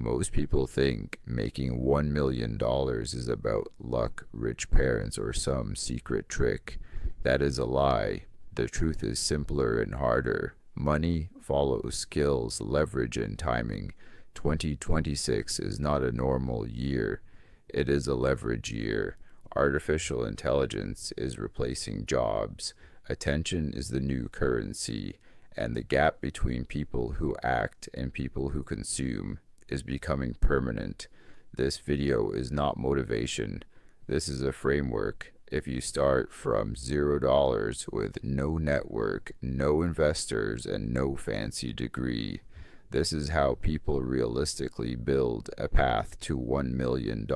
Most people think making $1 million is about luck, rich parents, or some secret trick. That is a lie. The truth is simpler and harder. Money follows skills, leverage, and timing. 2026 is not a normal year, it is a leverage year. Artificial intelligence is replacing jobs. Attention is the new currency, and the gap between people who act and people who consume is becoming permanent. This video is not motivation. This is a framework. If you start from $0 with no network, no investors, and no fancy degree, this is how people realistically build a path to $1 million.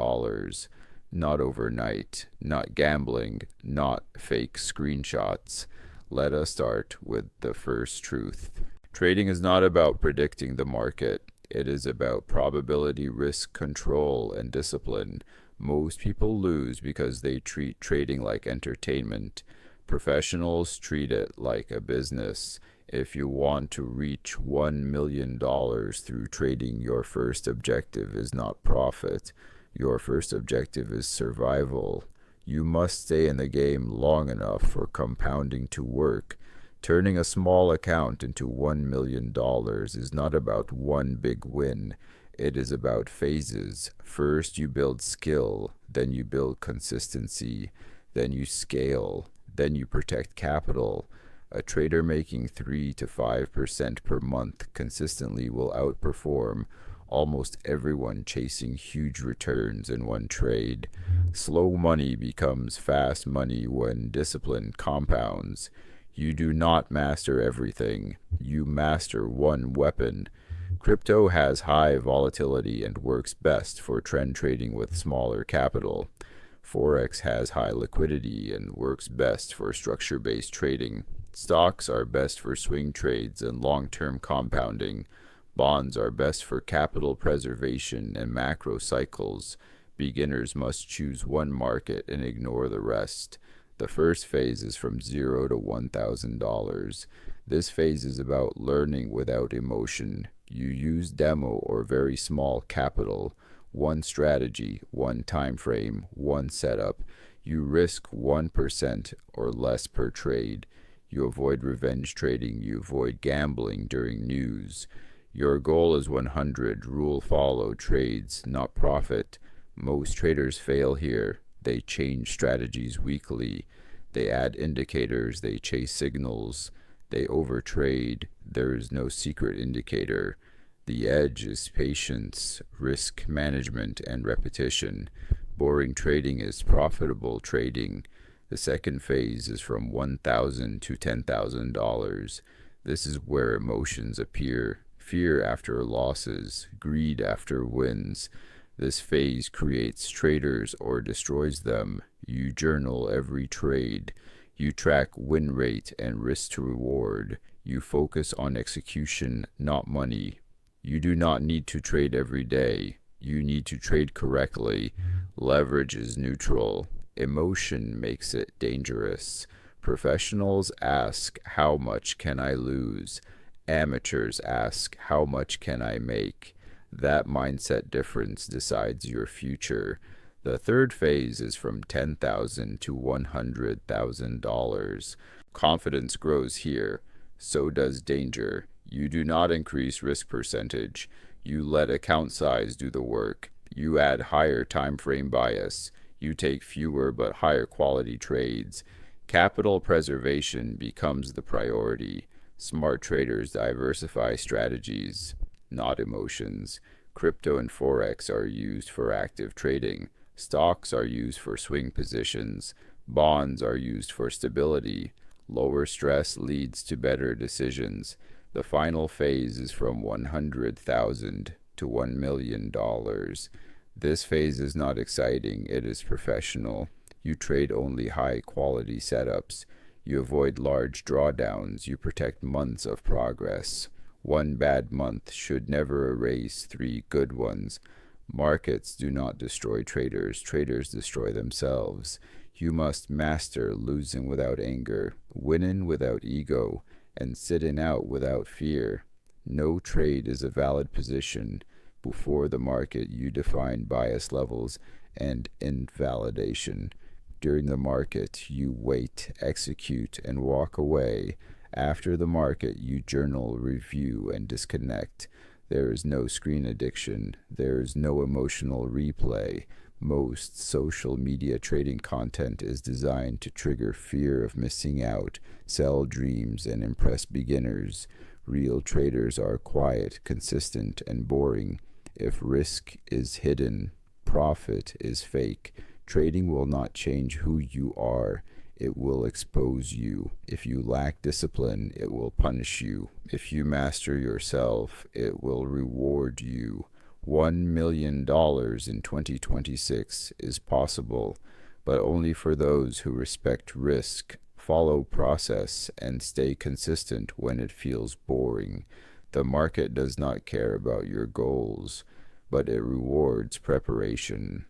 Not overnight, not gambling, not fake screenshots. Let us start with the first truth. Trading is not about predicting the market. It is about probability, risk control, and discipline. Most people lose because they treat trading like entertainment. Professionals treat it like a business. If you want to reach $1 million through trading, your first objective is not profit. Your first objective is survival. You must stay in the game long enough for compounding to work. Turning a small account into $1 million is not about one big win. It is about phases. First, you build skill, then you build consistency, then you scale, then you protect capital. A trader making 3 to 5% per month consistently will outperform almost everyone chasing huge returns in one trade. Slow money becomes fast money when discipline compounds. You do not master everything. You master one weapon. Crypto has high volatility and works best for trend trading with smaller capital. Forex has high liquidity and works best for structure-based trading. Stocks are best for swing trades and long-term compounding. Bonds are best for capital preservation and macro cycles. Beginners must choose one market and ignore the rest. The first phase is from $0 to $1,000. This phase is about learning without emotion. You use demo or very small capital, one strategy, one time frame, one setup. You risk 1% or less per trade. You avoid revenge trading. You avoid gambling during news. Your goal is 100 rule follow trades, not profit. Most traders fail here. They change strategies weekly. They add indicators. They chase signals. They overtrade. There is no secret indicator. The edge is patience, risk management, and repetition. Boring trading is profitable trading. The second phase is from $1,000 to $10,000. This is where emotions appear. Fear after losses, greed after wins. This phase creates traders or destroys them. You journal every trade. You track win rate and risk to reward. You focus on execution, not money. You do not need to trade every day. You need to trade correctly. Leverage is neutral. Emotion makes it dangerous. Professionals ask, how much can I lose? Amateurs ask, how much can I make? That mindset difference decides your future. The third phase is from $10,000 to $100,000. Confidence grows here. So does danger. You do not increase risk percentage. You let account size do the work. You add higher time frame bias. You take fewer but higher quality trades. Capital preservation becomes the priority. Smart traders diversify strategies, not emotions. Crypto and Forex are used for active trading. Stocks are used for swing positions. Bonds are used for stability. Lower stress leads to better decisions. The final phase is from $100,000 to $1 million. This phase is not exciting, it is professional. You trade only high quality setups. You avoid large drawdowns. You protect months of progress. One bad month should never erase 3 good ones. Markets do not destroy traders. Traders destroy themselves. You must master losing without anger, winning without ego, and sitting out without fear. No trade is a valid position. Before the market, you define bias levels and invalidation. During the market, you wait, execute, and walk away. After the market, you journal, review, and disconnect. There is no screen addiction. There is no emotional replay. Most social media trading content is designed to trigger fear of missing out, sell dreams, and impress beginners. Real traders are quiet, consistent, and boring. If risk is hidden, profit is fake. Trading will not change who you are. It will expose you. If you lack discipline, it will punish you. If you master yourself, it will reward you. $1 million in 2026 is possible, but only for those who respect risk, follow process, and stay consistent when it feels boring. The market does not care about your goals, but it rewards preparation.